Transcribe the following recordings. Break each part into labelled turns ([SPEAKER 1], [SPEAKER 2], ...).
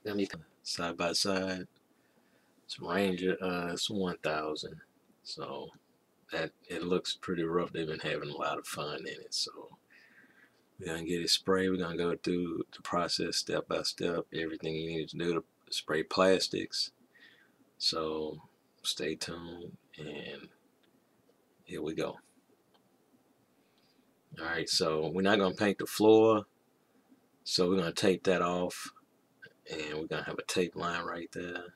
[SPEAKER 1] Let me side by side. It's Ranger, it's 1000. So that it looks pretty rough. They've been having a lot of fun in it. So we're gonna get it sprayed. We're gonna go through the process step by step. Everything you need to do to spray plastics. So stay tuned, and here we go. All right. So we're not gonna paint the floor. So we're gonna tape that off, and we're gonna have a tape line right there.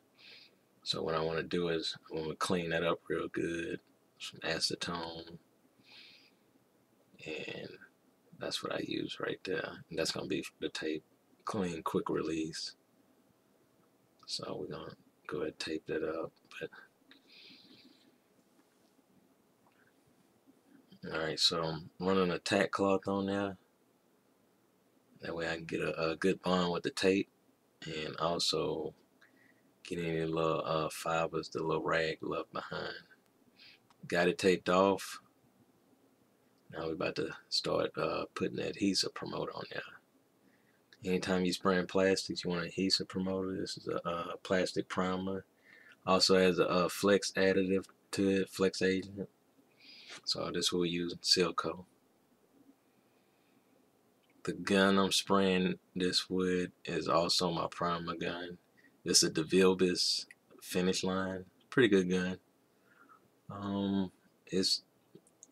[SPEAKER 1] So what I want to do is I want to clean that up real good, some acetone, and that's what I use right there. And that's gonna be the tape, clean, quick release. So we're gonna go ahead and tape that up. But all right, so I'm running a tack cloth on there. That way I can get a good bond with the tape, and also get any little fibers, the little rag left behind. Got it taped off. Now we're about to start putting the adhesive promoter on there. Anytime you spray in plastics, you want an adhesive promoter. This is a plastic primer. Also has a flex additive to it, flex agent. So this will use Silco. The gun I'm spraying this with is also my primer gun. This is a DeVilbiss finish line. Pretty good gun. It's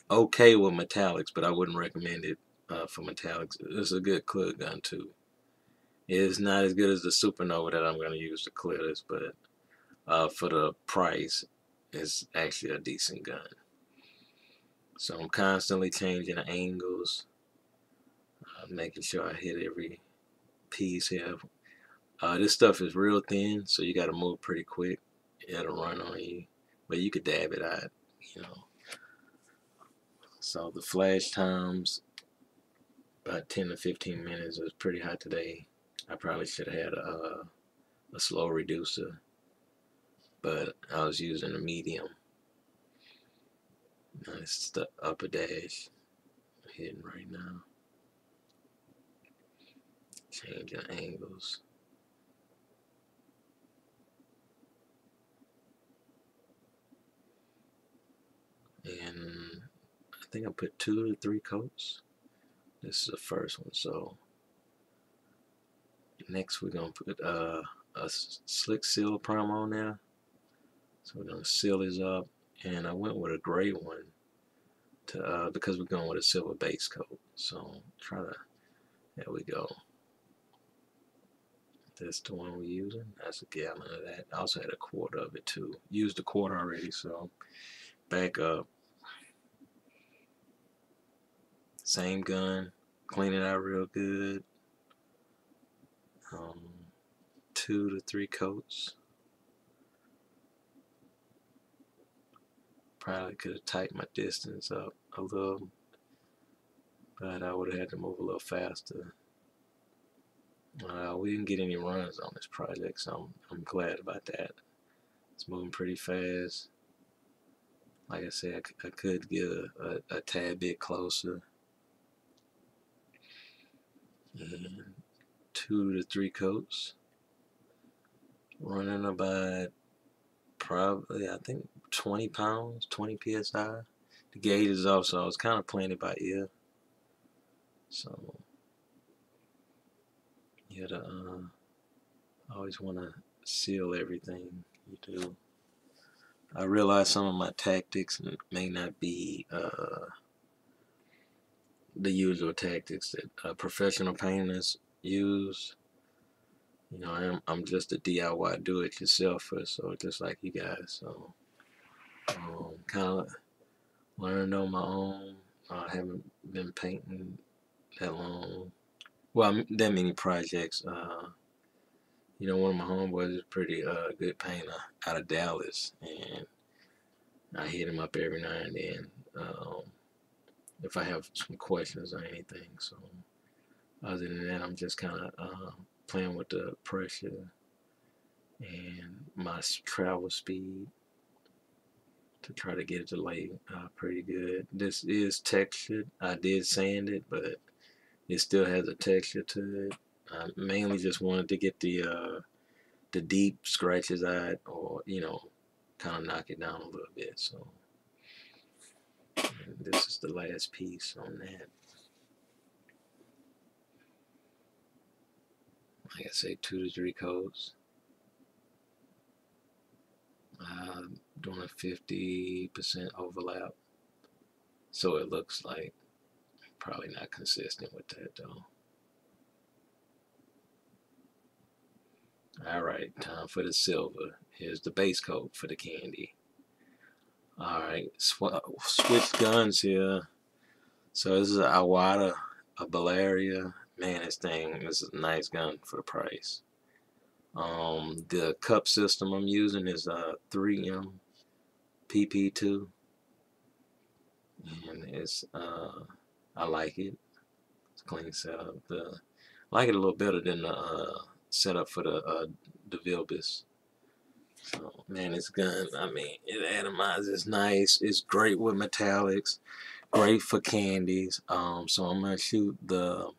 [SPEAKER 1] okay with metallics, but I wouldn't recommend it for metallics. It's a good clear gun too. It's not as good as the Supernova that I'm going to use to clear this, but for the price, it's actually a decent gun. So I'm constantly changing the angles, making sure I hit every piece here. This stuff is real thin, so you got to move pretty quick. It'll run on you, but you could dab it out, you know. So the flash times about 10 to 15 minutes. It was pretty hot today. I probably should have had a slow reducer, but I was using a medium. It's the upper dash hitting right now. Changing angles. And I think I put 2 to 3 coats. This is the first one. So next we're gonna put a slick seal primer on there. So we're gonna seal this up, and I went with a gray one to because we're going with a silver base coat. So try to, there we go. That's the one we're using. That's a gallon of that. I also had a quarter of it too. Used a quarter already, so back up. Same gun, clean it out real good. 2 to 3 coats. Probably could have tightened my distance up a little, but I would have had to move a little faster. We didn't get any runs on this project, so I'm glad about that. It's moving pretty fast. Like I said, I could get a tad bit closer. And 2 to 3 coats. Running about probably, I think, 20 pounds, 20 psi. The gauge is off, so I was kind of playing it by ear. So you gotta always want to seal everything you do. I realize some of my tactics may not be the usual tactics that professional painters use. You know, I'm just a DIY do-it-yourselfer, so just like you guys. So kind of learned on my own. I haven't been painting that long. Well, that many projects. You know, one of my homeboys is a pretty good painter out of Dallas, and I hit him up every now and then if I have some questions or anything. So other than that, I'm just kind of playing with the pressure and my travel speed to try to get it to lay pretty good. This is textured. I did sand it, but it still has a texture to it. I mainly just wanted to get the the deep scratches out, or kind of knock it down a little bit. So this is the last piece on that. Like I say, 2 to 3 coats. Doing a 50% overlap, so it looks like probably not consistent with that though. All right, time for the silver. Here's the base coat for the candy. All right, switch guns here. So this is an Iwata, a Polaris. Man, this is a nice gun for the price. The cup system I'm using is a 3M PP2, and it's I like it. It's a clean setup. I like it a little better than the setup for the Vilbis. So man, this gun, I mean, it atomizes nice. It's great with metallics, great for candies. So I'm gonna shoot the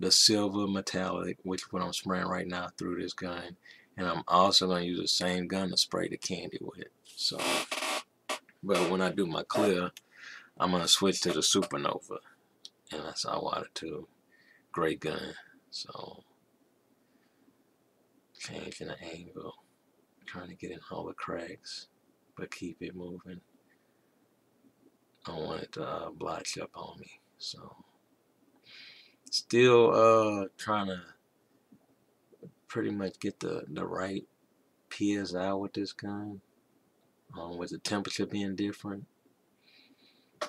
[SPEAKER 1] silver metallic, which is what I'm spraying right now through this gun, and I'm also gonna use the same gun to spray the candy with. So, but when I do my clear, I'm gonna switch to the Supernova, and that's all I wanted to. Great gun. So changing the angle, trying to get in all the cracks, but keep it moving. I don't want it to blotch up on me. So still trying to pretty much get the right PSI with this gun. With the temperature being different,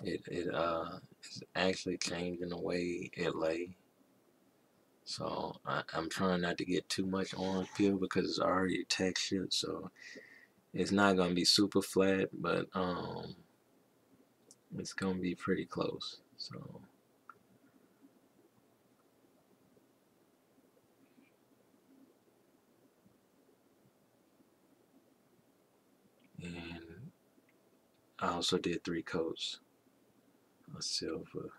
[SPEAKER 1] it's actually changing the way it lay. So I'm trying not to get too much orange peel because it's already textured, so it's not gonna be super flat, but it's gonna be pretty close. So and I also did 3 coats of silver.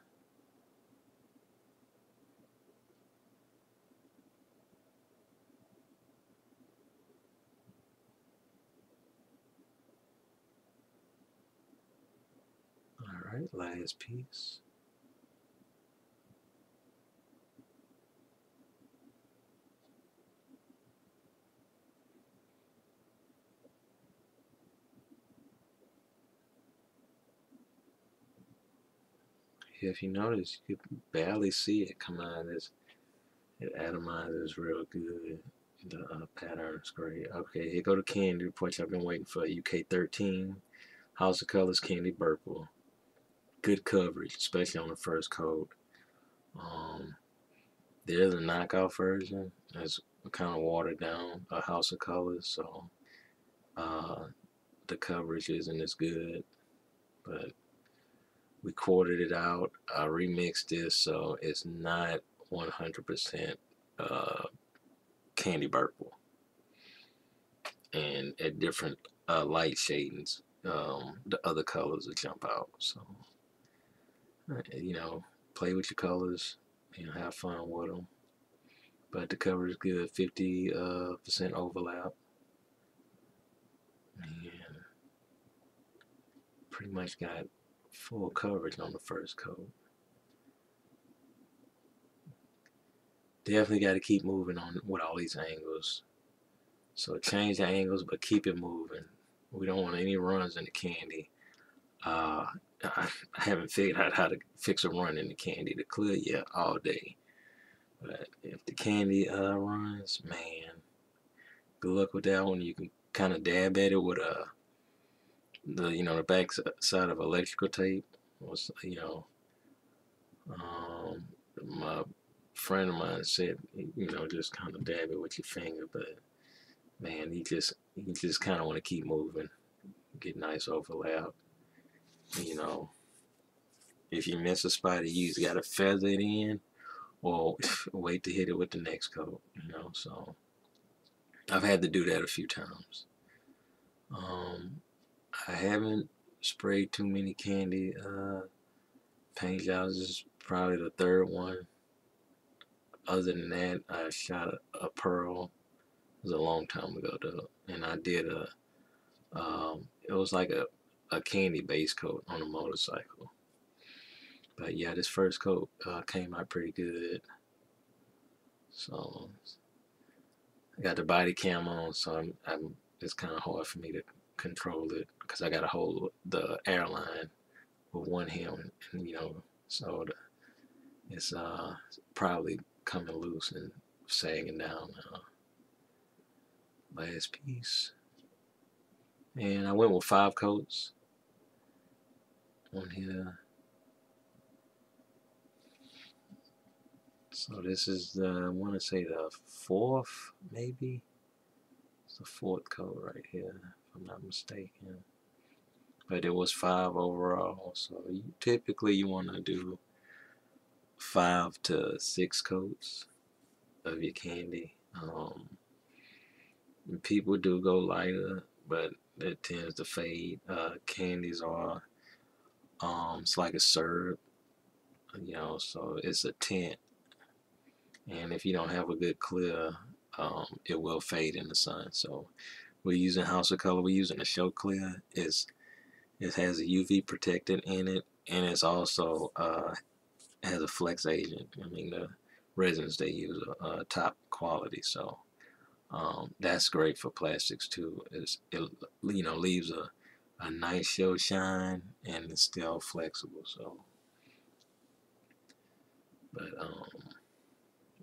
[SPEAKER 1] Alright, last piece. If you notice, you can barely see it come out of this. It atomizes real good. The pattern is great. Okay, here go the candy reports I've been waiting for. UK13, House of Colors Candy Purple. Good coverage, especially on the first coat. There's a knockout version that's kind of watered down, a House of Colors, so the coverage isn't as good, but we quartered it out. I remixed this so it's not 100% candy purple, and at different light shadings, the other colors will jump out. So play with your colors, have fun with them. But the cover is good, 50% overlap, and pretty much got full coverage on the first coat. Definitely got to keep moving on with all these angles. So change the angles, but keep it moving. We don't want any runs in the candy. I haven't figured out how to fix a run in the candy. The clear, yeah, all day. But if the candy runs, man, good luck with that one. You can kind of dab at it with the back side of electrical tape. Was my friend of mine said, just kind of dab it with your finger, but man, you just kind of want to keep moving, get nice overlap. If you miss a spot, you just gotta feather it in, or wait to hit it with the next coat. So I've had to do that a few times. I haven't sprayed too many candy paint jobs. This is probably the 3rd one. Other than that, I shot a pearl. was a long time ago though, and I did it was like a candy base coat on a motorcycle. But yeah, this first coat came out pretty good. So I got the body cam on, so it's kind of hard for me to control it because I got to hold the airline with one hand, and so it's probably coming loose and sagging down now. Last piece, and I went with 5 coats on here. So this is I want to say the 4th, maybe. It's the 4th coat right here, if I'm not mistaken. But it was 5 overall. So typically you want to do 5 to 6 coats of your candy. People do go lighter, but it tends to fade. Candies are it's like a syrup, so it's a tint, and if you don't have a good clear, it will fade in the sun. So we're using House of Color. We're using a show clear. It has a UV protectant in it, and it's also has a flex agent. I mean, the resins they use are top quality, so that's great for plastics too. It leaves a nice show shine, and it's still flexible. So, but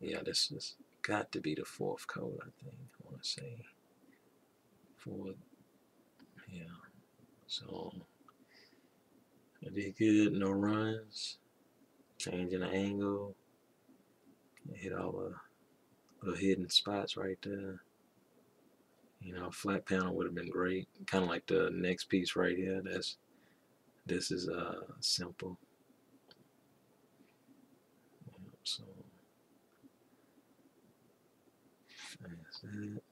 [SPEAKER 1] yeah, this has got to be the 4th coat. I think I want to say 4th. Yeah. So I did good. No runs. Changing the angle. Hit all the little hidden spots right there. Flat panel would have been great. Kind of like the next piece right here. This is simple. So that's that.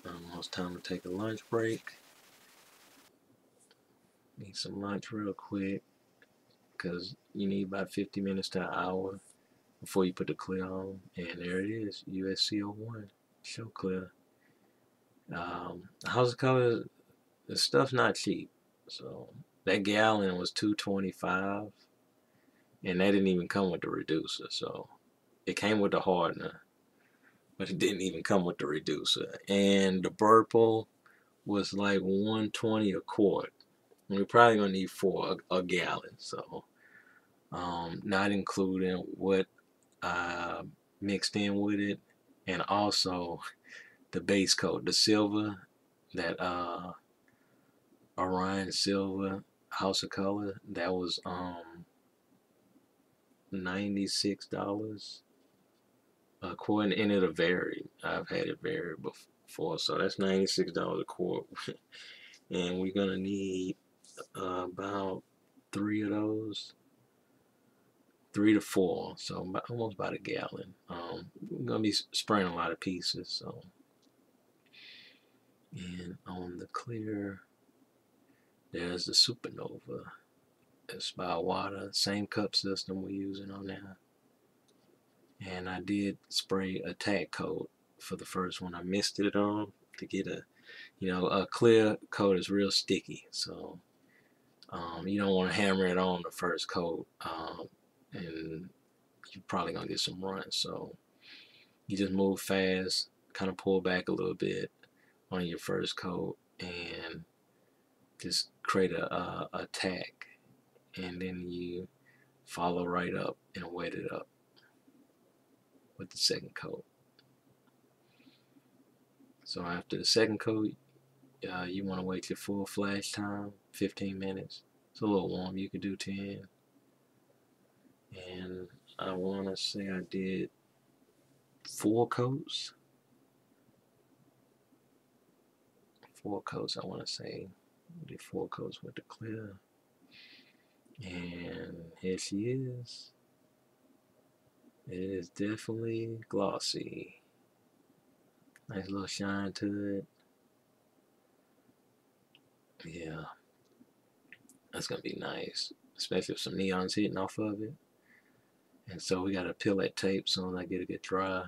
[SPEAKER 1] Almost time to take a lunch break. Need some lunch real quick because you need about 50 minutes to an hour before you put the clear on. And there it is, USC01 show clear. House of Color, the stuff's not cheap. So that gallon was $2.25, and that didn't even come with the reducer. So it came with the hardener, but it didn't even come with the reducer. And the Burple was like $1.20 a quart. And we're probably gonna need 4 a gallon. So not including what mixed in with it, and also the base coat, the silver, that Orion silver House of Color, that was $96 a quart, and it'll vary. I've had it vary before, so that's $96 a quart. And we're gonna need about 3 of those, 3 to 4, so almost about a gallon. We're gonna be spraying a lot of pieces. So, and on the clear, there's the Supernova. It's by water, same cup system we're using on there. And I did spray a tack coat for the first one. I missed it on to get a clear coat is real sticky, so you don't want to hammer it on the first coat, and you're probably gonna get some runs. So you just move fast, kind of pull back a little bit on your first coat, and just create a tack, and then you follow right up and wet it up with the second coat. So after the second coat, you want to wait your full flash time, 15 minutes. It's a little warm, you could do 10. And I want to say I did 4 coats. 4 coats, I want to say. I did 4 coats with the clear. And here she is. It is definitely glossy. Nice little shine to it. Yeah, that's gonna be nice, especially if some neon's hitting off of it. And so we got to peel that tape soon as I get it dry.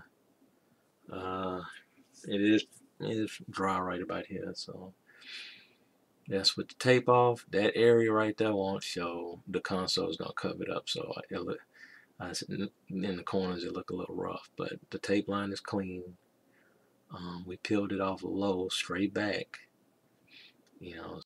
[SPEAKER 1] It is dry right about here, so that's with the tape off. That area right there won't show. The console is gonna cover it up, so in the corners it look a little rough, but the tape line is clean. We peeled it off low, straight back, you know.